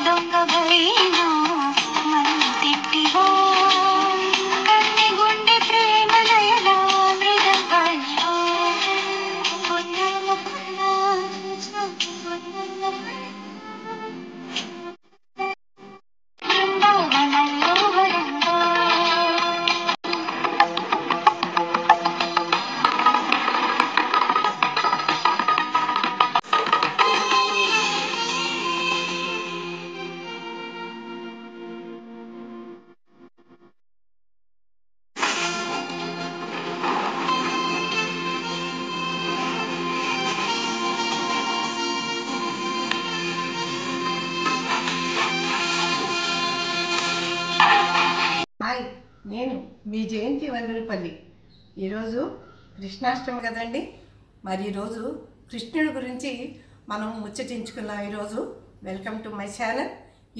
దొంగవైనా మంతింటివో కన్నె గుండె ప్రేమ లయలా మృదంగాల్లో పొన్నమ్మ బృందావనంలో వరంగా హాయ్, నేను మీ జయంతి వందనపల్లి. ఈరోజు కృష్ణాష్టమి కదండి. మరి ఈరోజు కృష్ణుడి గురించి మనం ముచ్చటించుకున్నాం. ఈరోజు వెల్కమ్ టు మై ఛానల్.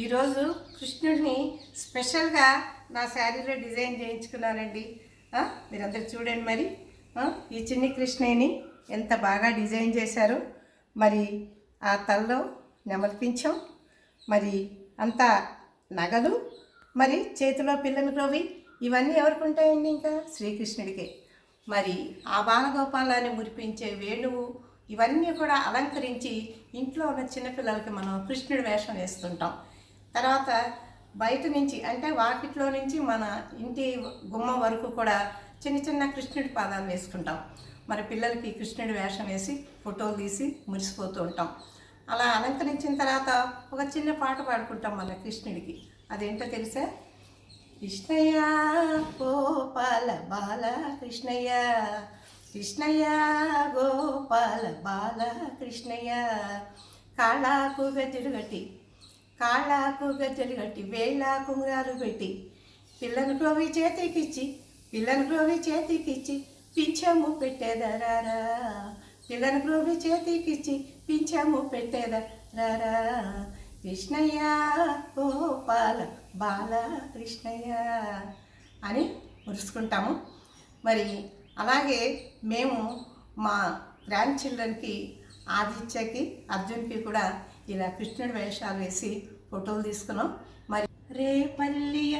ఈరోజు కృష్ణుడిని స్పెషల్గా నా శారీలో డిజైన్ చేయించుకున్నానండి. మీరందరూ చూడండి. మరి ఈ చిన్ని కృష్ణయ్యని ఎంత బాగా డిజైన్ చేశారు. మరి ఆ తలలో నెమలిపించాం. మరి అంతా నగలు, మరి చేతిలో పిల్లని గ్రోవి, ఇవన్నీ ఎవరికి ఉంటాయండి? ఇంకా శ్రీకృష్ణుడికే. మరి ఆ బాలగోపాలాన్ని మురిపించే వేణువు, ఇవన్నీ కూడా అలంకరించి ఇంట్లో ఉన్న చిన్నపిల్లలకి మనం కృష్ణుడి వేషం వేస్తుంటాం. తర్వాత బయట నుంచి అంటే వాకిట్లో నుంచి మన ఇంటి గుమ్మం వరకు కూడా చిన్న చిన్న కృష్ణుడి పాదాలు వేసుకుంటాం. మరి పిల్లలకి కృష్ణుడి వేషం వేసి ఫోటోలు తీసి మురిసిపోతూ ఉంటాం. అలా అలంకరించిన తర్వాత ఒక చిన్న పాట పాడుకుంటాం మన కృష్ణుడికి. అదేంటో తెలుసా? కృష్ణయ్య గోపాల బాల కృష్ణయ్య, కృష్ణయ్య గోపాల బాల కృష్ణయ్య, కాళ్ళకు గజ్జలు కట్టి, కాళ్ళకు గజ్జలు కట్టి, వేళ్ళ కుంగారు పెట్టి, పిల్లను గ్రోవి చేతికిచ్చి, పిల్లను గ్రోవి చేతికిచ్చి, పింఛము పెట్టేదరారా, పిల్లను గ్రోవి చేతికిచ్చి, పింఛము పెట్టేదరారా, కృష్ణయ్య గోపాల బాల కృష్ణయ్య అని మురుసుకుంటాము. మరి అలాగే మేము మా గ్రాండ్ చిల్డ్రన్కి, ఆదిత్యకి, అర్జున్కి కూడా ఇలా కృష్ణుడి వేషాలు వేసి ఫోటోలు తీసుకున్నాం. మరి రేపల్లియ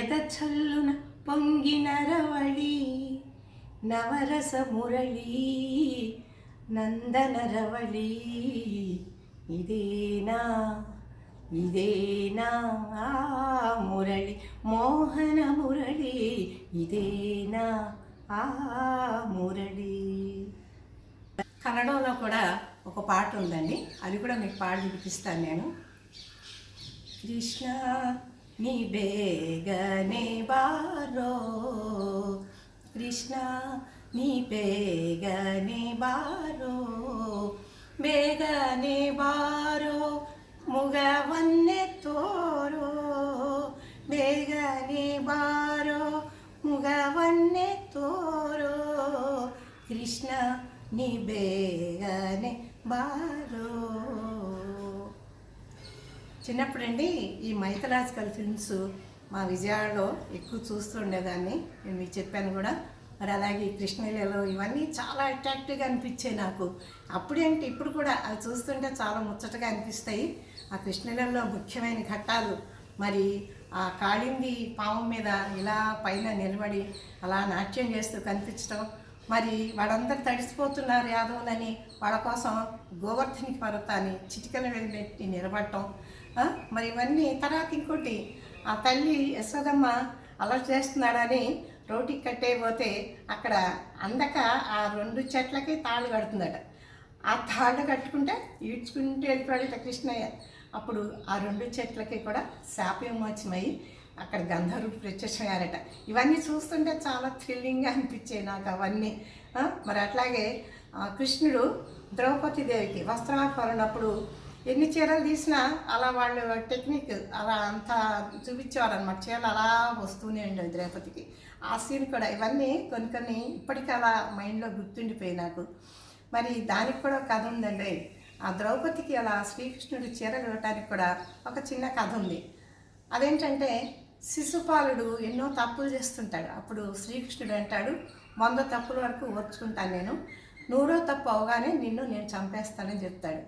ఎదచల్లున పొంగిన రవళి, నవరస మురళి నందన రవళి, ఇదేనా ఇదేనా మురళి, మోహన మురళి, ఇదేనా మురళి. కన్నడంలో కూడా ఒక పాట ఉందండి, అది కూడా మీకు పాట వినిపిస్తాను నేను. కృష్ణ నీ బేగనే బారో, కృష్ణ నీ బేగనే బారో, ಬೇಗನೆ ಬಾರೋ ಮುಗವನ್ನೆ ತೋರೋ, ಬೇಗನೆ ಬಾರೋ ಮುಗವನ್ನೆ ತೋರೋ, కృష్ణ నీ బేగనే బారో. చిన్నప్పుడండి ఈ మైథలాజికల్ ఫిల్మ్స్ మా విజయవాడలో ఎక్కువ చూస్తుండేదాన్ని. నేను మీకు చెప్పాను కూడా. మరి అలాగే కృష్ణలీలలో ఇవన్నీ చాలా అట్రాక్టివ్గా అనిపించాయి నాకు అప్పుడేంటి. ఇప్పుడు కూడా అవి చూస్తుంటే చాలా ముచ్చటగా అనిపిస్తాయి. ఆ కృష్ణలీలలో ముఖ్యమైన ఘట్టాలు, మరి ఆ కాళింది పాము మీద ఇలా పైన నిలబడి అలా నాట్యం చేస్తూ కనిపించడం, మరి వాళ్ళందరూ తడిసిపోతున్నారు యాదవులని, వాళ్ళ కోసం గోవర్ధని పర్వతాన్ని చిటికల వెళ్ళి నిలబడటం. మరి ఇవన్నీ. తర్వాత ఇంకోటి, ఆ తల్లి యశోదమ్మ అలా చేస్తున్నాడని రోటికి కట్టేయబోతే అక్కడ అందక ఆ 2 చెట్లకి తాళ్ళు కడుతుందట. ఆ తాళ్ళు కట్టుకుంటే ఈడ్చుకుంటూ వెళ్ళిపోయాడట కృష్ణయ్య. అప్పుడు ఆ 2 చెట్లకి కూడా శాప విమోచనమై అక్కడ గంధర్వుడు ప్రత్యక్షమయ్యారట. ఇవన్నీ చూస్తుంటే చాలా థ్రిల్లింగ్గా అనిపించాయి నాకు అవన్నీ. మరి అట్లాగే కృష్ణుడు ద్రౌపదీదేవికి వస్త్రాపరణప్పుడు ఎన్ని చీరలు తీసినా అలా వాళ్ళు టెక్నిక్ అలా అంతా చూపించేవారు అనమాట. చీరలు అలా వస్తూనే ఉండేవి ద్రౌపదికి. ఆ సీన్ కూడా. ఇవన్నీ కొన్ని ఇప్పటికీ అలా మైండ్లో గుర్తుండిపోయి నాకు. మరి దానికి కూడా ఒక కథ ఉందండి. ఆ ద్రౌపదికి అలా శ్రీకృష్ణుడు చీరలు ఇవ్వటానికి కూడా ఒక చిన్న కథ ఉంది. అదేంటంటే, శిశుపాలుడు ఎన్నో తప్పులు చేస్తుంటాడు. అప్పుడు శ్రీకృష్ణుడు అంటాడు, 100 తప్పుల వరకు ఓర్చుకుంటాను నేను, 100వ తప్పు అవగానే నిన్ను నేను చంపేస్తానని చెప్తాడు.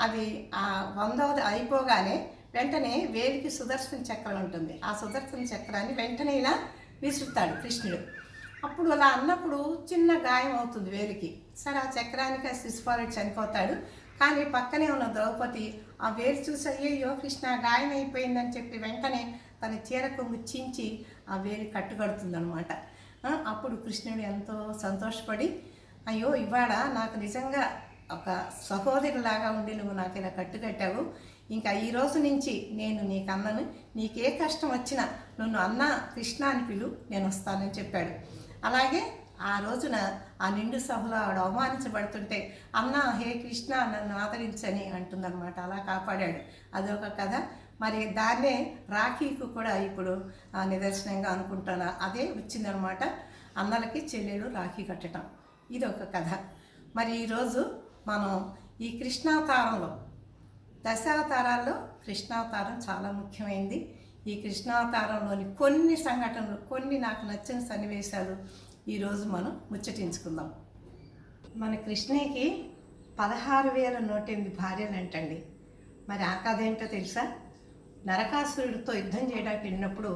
అది ఆ 100వది అయిపోగానే వెంటనే వేలికి సుదర్శన చక్రం ఉంటుంది. ఆ సుదర్శన చక్రాన్ని వెంటనే ఇలా విసురుతాడు కృష్ణుడు. అప్పుడు అలా అన్నప్పుడు చిన్న గాయం అవుతుంది వేలికి. సరే ఆ చక్రానికి ఆ శిశుపాలుడు చనిపోతాడు. కానీ పక్కనే ఉన్న ద్రౌపది ఆ వేలు చూసి అయ్యో కృష్ణ గాయం అయిపోయిందని చెప్పి వెంటనే తన చీర కొంగు చించి ఆ వేలు కట్టుకడుతుందనమాట. అప్పుడు కృష్ణుడు ఎంతో సంతోషపడి అయ్యో ఇవాళ నాకు నిజంగా ఒక సహోదరులాగా ఉండి నువ్వు నాకు ఇలా కట్టుకట్టావు, ఇంకా ఈ రోజు నుంచి నేను నీకు అన్నను, నీకే కష్టం వచ్చినా నన్ను అన్న కృష్ణ అని పిలు, నేను వస్తానని చెప్పాడు. అలాగే ఆ రోజున ఆ నిండు సభలో ఆవిడ అవమానించబడుతుంటే అన్న హే కృష్ణ నన్ను ఆదరించని అంటుందన్నమాట. అలా కాపాడాడు. అదొక కథ. మరి దాన్నే రాఖీకి కూడా ఇప్పుడు నిదర్శనంగా అనుకుంటున్నా అదే వచ్చిందనమాట. అన్నలకి చెల్లెలు రాఖీ కట్టడం ఇది ఒక కథ. మరి ఈరోజు మనం ఈ కృష్ణావతారంలో దశావతారాల్లో కృష్ణావతారం చాలా ముఖ్యమైనది. ఈ కృష్ణావతారంలోని కొన్ని సంఘటనలు, కొన్ని నాకు నచ్చిన సన్నివేశాలు ఈరోజు మనం ముచ్చటించుకుందాం. మన కృష్ణకి 16,108 భార్యలు అంటండి. మరి ఆ కథ ఏంటో తెలుసా? నరకాసురుడితో యుద్ధం చేయడానికి వెళ్ళినప్పుడు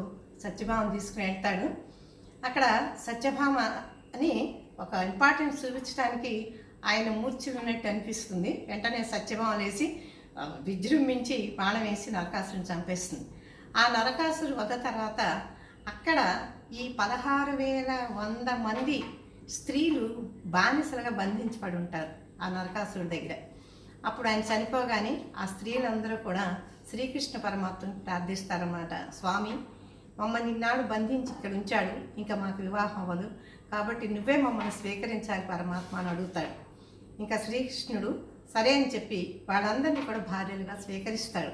సత్యభామ తీసుకుని వెళ్తాడు. అక్కడ సత్యభామ అని ఒక ఇంపార్టెన్స్ చూపించడానికి ఆయన మూర్ఛ ఉన్నట్టు అనిపిస్తుంది. వెంటనే సత్యభామ లేచి విజృంభించి బాణం వేసి నరకాసురుని చంపేస్తుంది. ఆ నరకాసురు వద్ద తర్వాత అక్కడ ఈ 16,100 మంది స్త్రీలు బానిసలుగా బంధించబడి ఉంటారు ఆ నరకాసురుడి దగ్గర. అప్పుడు ఆయన చనిపోగానే ఆ స్త్రీలందరూ కూడా శ్రీకృష్ణ పరమాత్మని ప్రార్థిస్తారన్నమాట. స్వామి, మమ్మల్ని ఇన్నాళ్ళు బంధించి ఇక్కడ ఉంచాడు, ఇంకా మాకు వివాహం అవ్వదు, కాబట్టి నువ్వే మమ్మల్ని స్వీకరించాలి పరమాత్మ అని అడుగుతాడు. ఇంకా శ్రీకృష్ణుడు సరే అని చెప్పి వాళ్ళందరినీ కూడా భార్యలుగా స్వీకరిస్తాడు.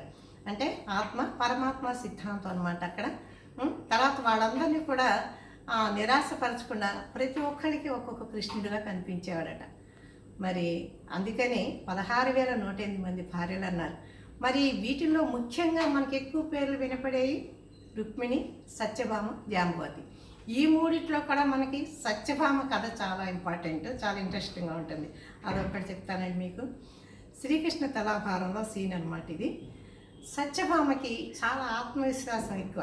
అంటే ఆత్మ పరమాత్మ సిద్ధాంతం అనమాట అక్కడ. తర్వాత వాళ్ళందరినీ కూడా నిరాశపరచకుండా ప్రతి ఒక్కరికి ఒక్కొక్క కృష్ణుడిగా కనిపించేవాడట. మరి అందుకని 16,108 మంది భార్యలు అన్నారు. మరి వీటిల్లో ముఖ్యంగా మనకి ఎక్కువ పేర్లు వినపడేవి రుక్మిణి, సత్యభామ, జాంబవతి. ఈ మూడిట్లో కూడా మనకి సత్యభామ కథ చాలా ఇంపార్టెంట్, చాలా ఇంట్రెస్టింగ్గా ఉంటుంది. అదొక్కటి చెప్తానండి మీకు. శ్రీకృష్ణ తులాభారంలో సీన్ అనమాట ఇది. సత్యభామకి చాలా ఆత్మవిశ్వాసం ఎక్కువ.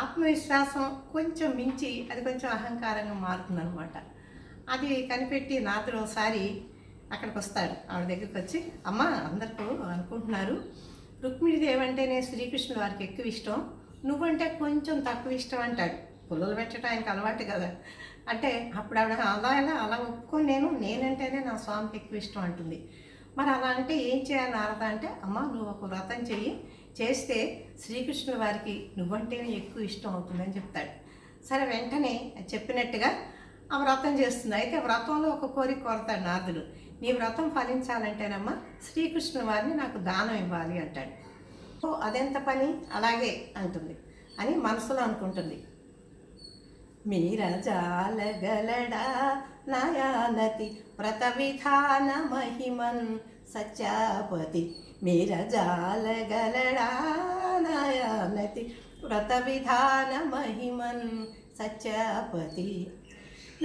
ఆత్మవిశ్వాసం కొంచెం మించి అది కొంచెం అహంకారంగా మారుతుందనమాట. అది కనిపెట్టి నాతో ఒకసారి అక్కడికి వస్తాడు. ఆవిడ దగ్గరికి వచ్చి, అమ్మ అందరికీ అనుకుంటున్నారు రుక్మిణీదేవి అంటేనే శ్రీకృష్ణుడు వారికి ఎక్కువ ఇష్టం, నువ్వంటే కొంచెం తక్కువ ఇష్టం అంటాడు. పుల్లలు పెట్టడం ఆయనకు అలవాటు కదా. అంటే అప్పుడు ఆవిడ అలా ఒప్పుకొని నేనంటేనే నా స్వామికి ఎక్కువ ఇష్టం అంటుంది. మరి అలా అంటే ఏం చేయాలి నారద అంటే, అమ్మ నువ్వు ఒక వ్రతం చెయ్యి, చేస్తే శ్రీకృష్ణుల వారికి నువ్వంటేనే ఎక్కువ ఇష్టం అవుతుందని చెప్తాడు. సరే వెంటనే చెప్పినట్టుగా ఆ వ్రతం చేస్తుంది. అయితే వ్రతంలో ఒక కోరిక కోరతాడు నారదుడు. నీ వ్రతం ఫలించాలంటేనమ్మా శ్రీకృష్ణుల వారిని నాకు దానం ఇవ్వాలి అంటాడు. అదెంత పని, అలాగే అంటుంది అని మనసులో అనుకుంటుంది. మీరజాలగలడా నయానతి వ్రత విధాన మహిమన్ సత్యాపతి. మీరజాలగలడా నయానతి వ్రత విధాన మహిమన్ సత్యాపతి.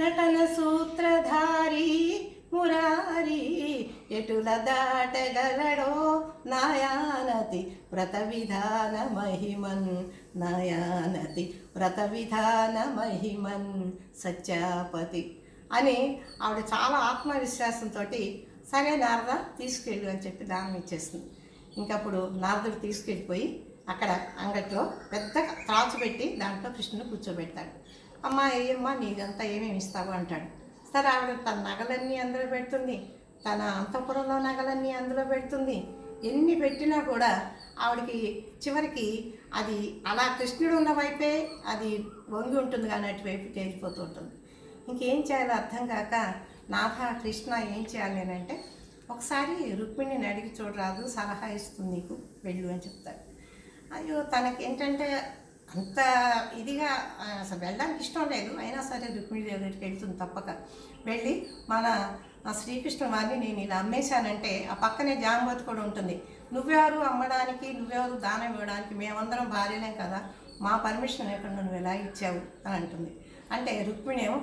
నటన సూత్రధారి మురారి ఎటుల దాటగలడో నయానతి వ్రత విధాన మహిమన్. నయానతి వ్రత విధాన మహిమన్ సత్యాపతి అని ఆవిడ చాలా ఆత్మవిశ్వాసంతో సరే నారద తీసుకెళ్ళు అని చెప్పి దానం ఇచ్చేస్తుంది. ఇంకప్పుడు నారదుడు తీసుకెళ్ళిపోయి అక్కడ అంగట్లో పెద్ద త్రాచు పెట్టి దాంట్లో కృష్ణుని కూర్చోబెడతాడు. అమ్మ ఏమ్మా నీదంతా ఏమేమి ఇస్తావు అంటాడు. సరే ఆవిడ తన నగలన్నీ అందులో పెడుతుంది, తన అంతఃపురంలో నగలన్నీ అందులో పెడుతుంది. ఎన్ని పెట్టినా కూడా ఆవిడకి చివరికి అది అలా కృష్ణుడు ఉన్న వైపే అది వంగి ఉంటుంది, కానీ అటువైపు తేలిపోతూ ఉంటుంది. ఇంకేం చేయాలో అర్థం కాక నాథ కృష్ణ ఏం చేయాలి నేనంటే, ఒకసారి రుక్మిణిని అడిగి చూడరాదు, సలహా ఇస్తుంది నీకు, వెళ్ళు అని చెప్తాడు. అయ్యో తనకి ఏంటంటే అంత ఇదిగా అసలు వెళ్ళడానికి ఇష్టం లేదు, అయినా సరే రుక్మిణి దగ్గరికి వెళ్తుంది తప్పక. వెళ్ళి మన శ్రీకృష్ణ వారిని నేను ఇలా అమ్మేశానంటే ఆ పక్కనే జాంబవతి కూడా ఉంటుంది. నువ్వెవరు అమ్మడానికి, నువ్వెవరు దానం ఇవ్వడానికి, మేమందరం భార్యలేం కదా, మా పర్మిషన్ లేకుండా నువ్వు ఎలా ఇచ్చావు అని అంటుంది. అంటే రుక్మిణి ఏమో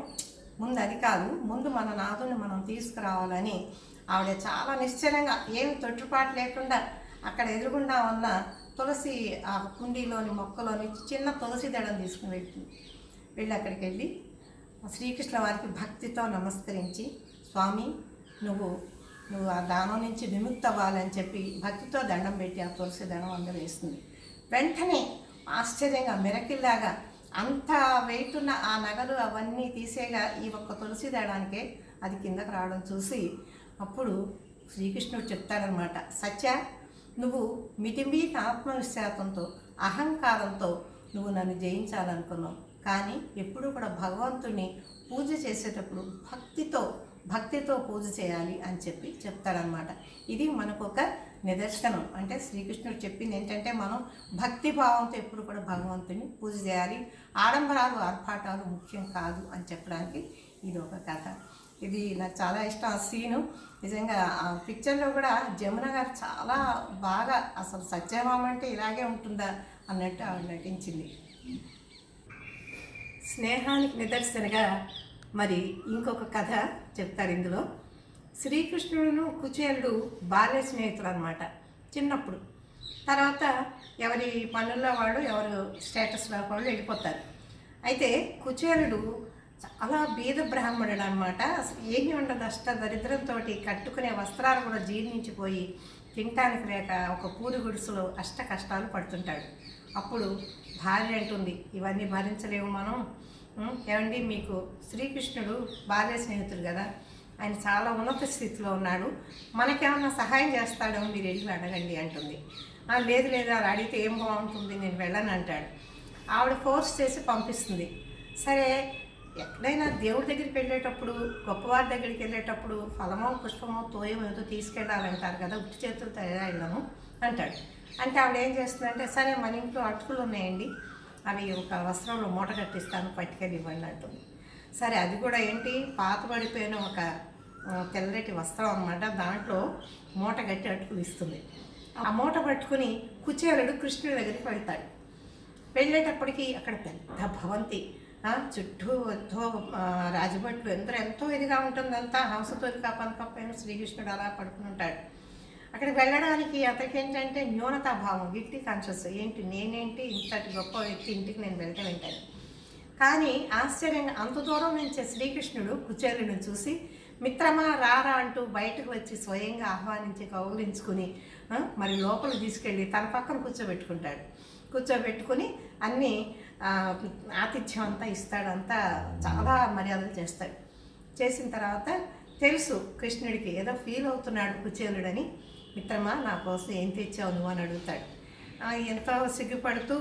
ముందు అది కాదు, ముందు మన నాథుని మనం తీసుకురావాలని ఆవిడ చాలా నిశ్చలంగా ఏమి తొట్టుపాటు లేకుండా అక్కడ ఎదురుగుండా ఉన్న తులసి ఆ కుండీలోని మొక్కలోని చిన్న తులసి దళం తీసుకుని వెళ్ళి అక్కడికి వెళ్ళి శ్రీకృష్ణ వారికి భక్తితో నమస్కరించి, స్వామి నువ్వు ఆ దానం నుంచి విముక్తి అవ్వాలని చెప్పి భక్తితో దండం పెట్టి ఆ తులసి దళం అందరూ వేస్తుంది. వెంటనే ఆశ్చర్యంగా మిరకిల్లాగా అంత వెయిట్ ఉన్న ఆ నగలు అవన్నీ తీసేగా ఈ ఒక్క తులసి దళానికే అది కిందకు రావడం చూసి అప్పుడు శ్రీకృష్ణుడు చెప్తాడనమాట, సత్య నువ్వు మితిమీత ఆత్మవిశ్వాసంతో అహంకారంతో నువ్వు నన్ను జయించాలనుకున్నావు, కానీ ఎప్పుడూ కూడా భగవంతుని పూజ చేసేటప్పుడు భక్తితో పూజ చేయాలి అని చెప్పి చెప్తాడనమాట. ఇది మనకు ఒక నిదర్శనం. అంటే శ్రీకృష్ణుడు చెప్పింది ఏంటంటే మనం భక్తిభావంతో ఎప్పుడు కూడా భగవంతుని పూజ చేయాలి, ఆడంబరాలు ఆర్భాటాలు ముఖ్యం కాదు అని చెప్పడానికి ఇది ఒక కథ. ఇది నాకు చాలా ఇష్టం ఆ సీను. నిజంగా ఆ పిక్చర్లో కూడా జమున గారు చాలా బాగా అసలు సత్యభామ అంటే ఇలాగే ఉంటుందా అన్నట్టు ఆవిడ నటించింది. స్నేహానికి నిదర్శనగా మరి ఇంకొక కథ చెప్తారు ఇందులో. శ్రీకృష్ణుడును కుచేలుడు బాల్య స్నేహితులు అనమాట చిన్నప్పుడు. తర్వాత ఎవరి పనుల్లో వాళ్ళు ఎవరు స్టేటస్లో వాళ్ళు వెళ్ళిపోతారు. అయితే కుచేలుడు చాలా బీద బ్రాహ్మణుడు అనమాట. అసలు ఏమీ ఉండదు, అష్ట దరిద్రంతో కట్టుకునే వస్త్రాలు కూడా జీర్ణించిపోయి తినటానికి లేక ఒక పూరి గుడిసెలో అష్ట కష్టాలు పడుతుంటాడు. అప్పుడు భార్య అంటుంది, ఇవన్నీ భరించలేము మనం, ఏమండి మీకు శ్రీకృష్ణుడు బాల్య స్నేహితుడు కదా, ఆయన చాలా ఉన్నత స్థితిలో ఉన్నాడు, మనకేమన్నా సహాయం చేస్తాడేమో మీరు వెళ్ళి అడగండి అంటుంది. లేదు అలా అడిగితే ఏం బాగుంటుంది, నేను వెళ్ళను అంటాడు. ఆవిడ ఫోర్స్ చేసి పంపిస్తుంది. సరే ఎక్కడైనా దేవుడి దగ్గరికి వెళ్ళేటప్పుడు గొప్పవారి దగ్గరికి వెళ్ళేటప్పుడు ఫలమో పుష్పమో తోయమో ఏదో తీసుకెళ్ళాలంటారు కదా, ఉట్టి చేతులు తయారయ్యాము అంటాడు. అంటే ఆవిడ ఏం చేస్తుందంటే, సరే మన ఇంట్లో అటుకులు ఉన్నాయండి, అవి ఒక వస్త్రంలో మూట కట్టిస్తాను పట్టుకెళ్ళి ఇవ్వండి అంటుంది. సరే అది కూడా ఏంటి పాత పడిపోయిన ఒక తెల్లటి వస్త్రం అన్నమాట, దాంట్లో మూట కట్టి అటుకులు ఇస్తుంది. ఆ మూట పట్టుకుని కుచేలుడు కృష్ణుడి దగ్గరికి వెళ్తాడు. వెళ్ళేటప్పటికి అక్కడ పెద్ద భవంతి, చుట్టూ ఎంతో రాజభట్లు ఎంతో ఇదిగా ఉంటుందంతా, హంసతోలిక పనకప్పైన శ్రీకృష్ణుడు అలా పడుకుని ఉంటాడు. అక్కడికి వెళ్ళడానికి అతనికి ఏంటంటే న్యూనతాభావం, గిల్టీ కాన్షియస్, ఏంటి నేనేంటి ఇంతటి గొప్ప వ్యక్తి ఇంటికి నేను వెంటాను. కానీ ఆశ్చర్యంగా అంత దూరం నుంచి శ్రీకృష్ణుడు కుచేలుడిని చూసి మిత్రమా రారా అంటూ బయటకు వచ్చి స్వయంగా ఆహ్వానించి కౌగిలించుకుని మరి లోపల తీసుకెళ్ళి తన పక్కన కూర్చోబెట్టుకుని అన్నీ ఆతిథ్యం అంతా ఇస్తాడు, అంతా చాలా మర్యాదలు చేస్తాడు. చేసిన తర్వాత తెలుసు కృష్ణుడికి ఏదో ఫీల్ అవుతున్నాడు కుచేలుడని, మిత్రమా నా కోసం ఏం తెచ్చావు నువ్వు అని అడుగుతాడు. ఎంతో సిగ్గుపడుతూ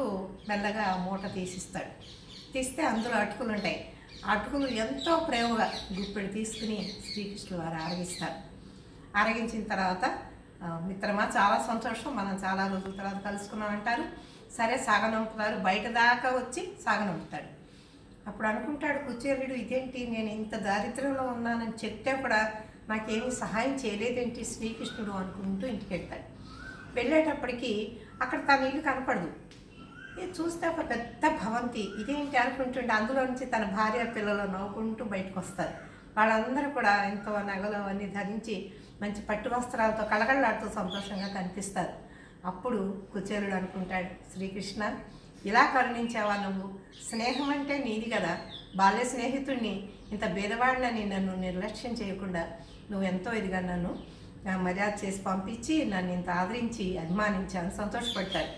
మెల్లగా మూట తీసిస్తాడు. తీస్తే అందులో అటుకులు ఉంటాయి. అటుకులు ఎంతో ప్రేమగా గుప్పెడు తీసుకుని శ్రీకృష్ణుడు వారు ఆరగిస్తారు. ఆరగించిన తర్వాత మిత్రమా చాలా సంతోషం, మనం చాలా రోజుల తర్వాత కలుసుకున్నాం అంటారు. సరే సాగనంపుతారు, బయట దాకా వచ్చి సాగనంపుతాడు. అప్పుడు అనుకుంటాడు కుచేలుడు, ఇదేంటి నేను ఇంత దారిద్ర్యంలో ఉన్నానని చెప్తే కూడా నాకేమీ సహాయం చేయలేదేంటి శ్రీకృష్ణుడు అనుకుంటూ ఇంటికి వెళ్తాడు. వెళ్ళేటప్పటికి అక్కడ తన ఇల్లు కనపడదు. చూస్తే ఒక పెద్ద భవంతి, ఇదేంటి అనుకుంటుంటే అందులో నుంచి తన భార్య పిల్లలు నవ్వుకుంటూ బయటకు వస్తారు. వాళ్ళందరూ కూడా ఎంతో నగలు అవన్నీ ధరించి మంచి పట్టు వస్త్రాలతో కళకళలాడుతూ సంతోషంగా కనిపిస్తారు. అప్పుడు కుచేలుడు అనుకుంటాడు, శ్రీకృష్ణ ఇలా కరుణించావా నువ్వు, స్నేహం అంటే నీది కదా, బాల్య స్నేహితుడిని ఇంత భేదవాడినని నన్ను నిర్లక్ష్యం చేయకుండా నువ్వు ఎంతో ఇదిగా నన్ను మర్యాద చేసి పంపించి నన్ను ఇంత ఆదరించి అభిమానించాను, సంతోషపడతాడు.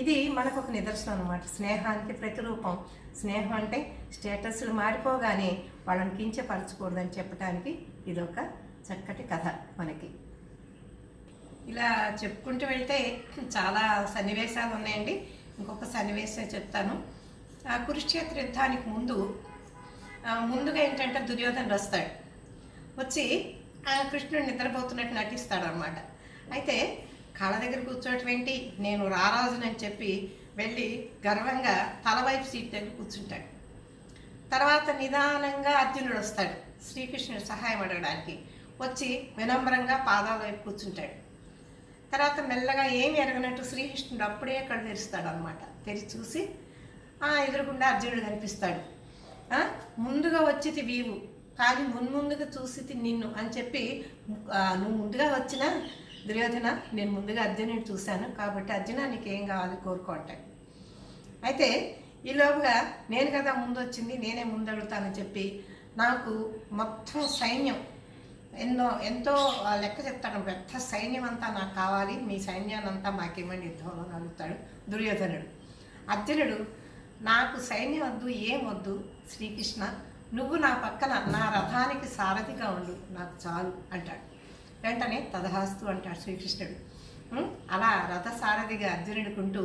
ఇది మనకు ఒక నిదర్శనం అన్నమాట, స్నేహానికి ప్రతిరూపం. స్నేహం అంటే స్టేటస్లు మారిపోగానే వాళ్ళని కించపరచకూడదని చెప్పడానికి ఇదొక చక్కటి కథ మనకి. ఇలా చెప్పుకుంటూ వెళ్తే చాలా సన్నివేశాలు ఉన్నాయండి. ఇంకొక సన్నివేశం చెప్తాను. కురుక్షేత్ర యుద్ధానికి ముందుగా ఏంటంటే దుర్యోధనుడు వస్తాడు. వచ్చి కృష్ణుడు నిద్రపోతున్నట్టు నటిస్తాడు అనమాట. అయితే కాళ్ళ దగ్గర కూర్చోవటం ఏంటి, నేను రారాజునని చెప్పి వెళ్ళి గర్వంగా తలవైపు సీట్ దగ్గర కూర్చుంటాడు. తర్వాత నిదానంగా అర్జునుడు వస్తాడు శ్రీకృష్ణుడు సహాయం అడగడానికి. వచ్చి వినమ్రంగా పాదాల వైపు కూర్చుంటాడు. తర్వాత మెల్లగా ఏమి ఎరగనట్టు శ్రీకృష్ణుడు అప్పుడే కళ్ళు తెరుస్తాడు అనమాట. తెరిచి చూసి ఎదురుగుండా అర్జునుడు కనిపిస్తాడు. ముందుగా వచ్చేది వీవు, కానీ ముందుగా చూసి నిన్ను అని చెప్పి, నువ్వు ముందుగా వచ్చినా దుర్యోధన, నేను ముందుగా అర్జునుడిని చూశాను కాబట్టి అర్జున నీకేం కావాలి కోరుకో అంటాడు. అయితే ఈలోపుగా నేను కదా ముందు వచ్చింది, నేనే ముందు అడుగుతానని చెప్పి నాకు మొత్తం సైన్యం ఎంతో లెక్క చెప్తాడు. పెద్ద సైన్యం అంతా నాకు కావాలి, మీ సైన్యాన్ని అంతా మాకేమండి యుద్ధంలో అడుగుతాడు దుర్యోధనుడు. అర్జునుడు, నాకు సైన్యం వద్దు, ఏం వద్దు శ్రీకృష్ణ, నువ్వు నా పక్కన నా రథానికి సారథిగా ఉండు, నాకు చాలు అంటాడు. వెంటనే తదహాస్తు అంటాడు శ్రీకృష్ణుడు. అలా రథ సారథిగా అర్జునుడికుంటూ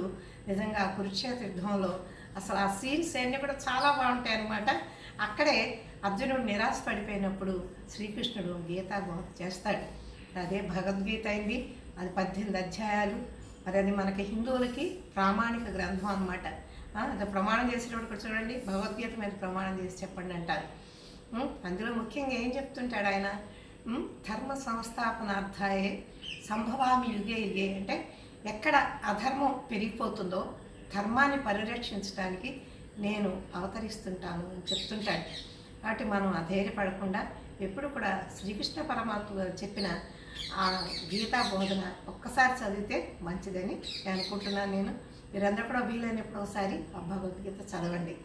నిజంగా కురుక్షేత్ర యుద్ధంలో అసలు ఆ సీన్స్ అన్నీ కూడా చాలా బాగుంటాయి అన్నమాట. అక్కడే అర్జునుడు నిరాశ పడిపోయినప్పుడు శ్రీకృష్ణుడు గీతాబోధ చేస్తాడు. అదే భగవద్గీత అయింది. అది 18 అధ్యాయాలు. మరి అది మనకి హిందువులకి ప్రామాణిక గ్రంథం అన్నమాట. అది ప్రమాణం చేసేటప్పుడు కూడా చూడండి, భగవద్గీత మీద ప్రమాణం చేసి చెప్పండి అంటారు. అందులో ముఖ్యంగా ఏం చెప్తుంటాడు ఆయన, ధర్మ సంస్థాపనార్థాయే సంభవామి యుగే యుగే, అంటే ఎక్కడ అధర్మం పెరిగిపోతుందో ధర్మాన్ని పరిరక్షించడానికి నేను అవతరిస్తుంటాను అని చెప్తుంటాడు. కాబట్టి మనం అధైర్యపడకుండా ఎప్పుడు కూడా శ్రీకృష్ణ పరమాత్మ గారు చెప్పిన ఆ గీతా బోధన ఒక్కసారి చదివితే మంచిదని నేను అనుకుంటున్నాను. మీరందరూ కూడా వీలైనప్పుడు ఒకసారి ఆ భగవద్గీత చదవండి.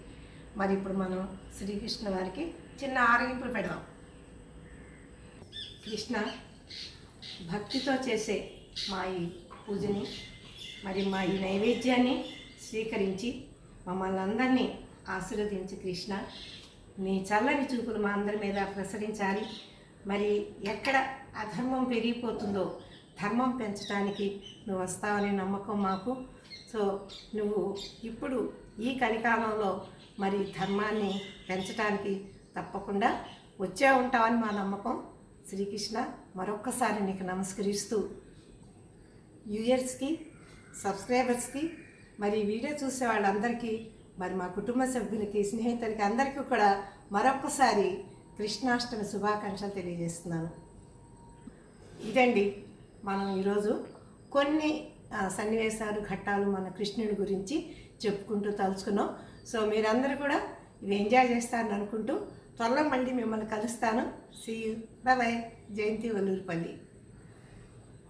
మరి ఇప్పుడు మనం శ్రీకృష్ణ వారికి చిన్న ఆరగింపులు పెడదాం. కృష్ణ, భక్తితో చేసే మా ఈ పూజని మరి మా ఈ నైవేద్యాన్ని స్వీకరించి మమ్మల్ని అందరినీ ఆశీర్వదించి కృష్ణ, నీ చల్లని చూపులు మా అందరి మీద ప్రసరించాలి. మరి ఎక్కడ అధర్మం పెరిగిపోతుందో ధర్మం పెంచడానికి నువ్వు వస్తావనే నమ్మకం మాకు. సో నువ్వు ఇప్పుడు ఈ కలికాలంలో మరి ధర్మాన్ని పెంచడానికి తప్పకుండా వచ్చే ఉంటావని మా నమ్మకం. శ్రీకృష్ణ, మరొక్కసారి నీకు నమస్కరిస్తూ వ్యూయర్స్కి, సబ్స్క్రైబర్స్కి, మరి వీడియో చూసే వాళ్ళందరికీ, మరి మా కుటుంబ సభ్యులకి, స్నేహితులకి అందరికీ కూడా మరొక్కసారి కృష్ణాష్టమి శుభాకాంక్షలు తెలియజేస్తున్నాను. ఇదండి మనం ఈరోజు కొన్ని సన్నివేశాలు, ఘట్టాలు మన కృష్ణుడి గురించి చెప్పుకుంటూ తలుచుకున్నాం. సో మీరందరూ కూడా ఇవి ఎంజాయ్ చేస్తారని అనుకుంటూ త్వరలో మళ్ళీ మిమ్మల్ని కలుస్తాను. See you, bye. Jayanthi Vallurupalli.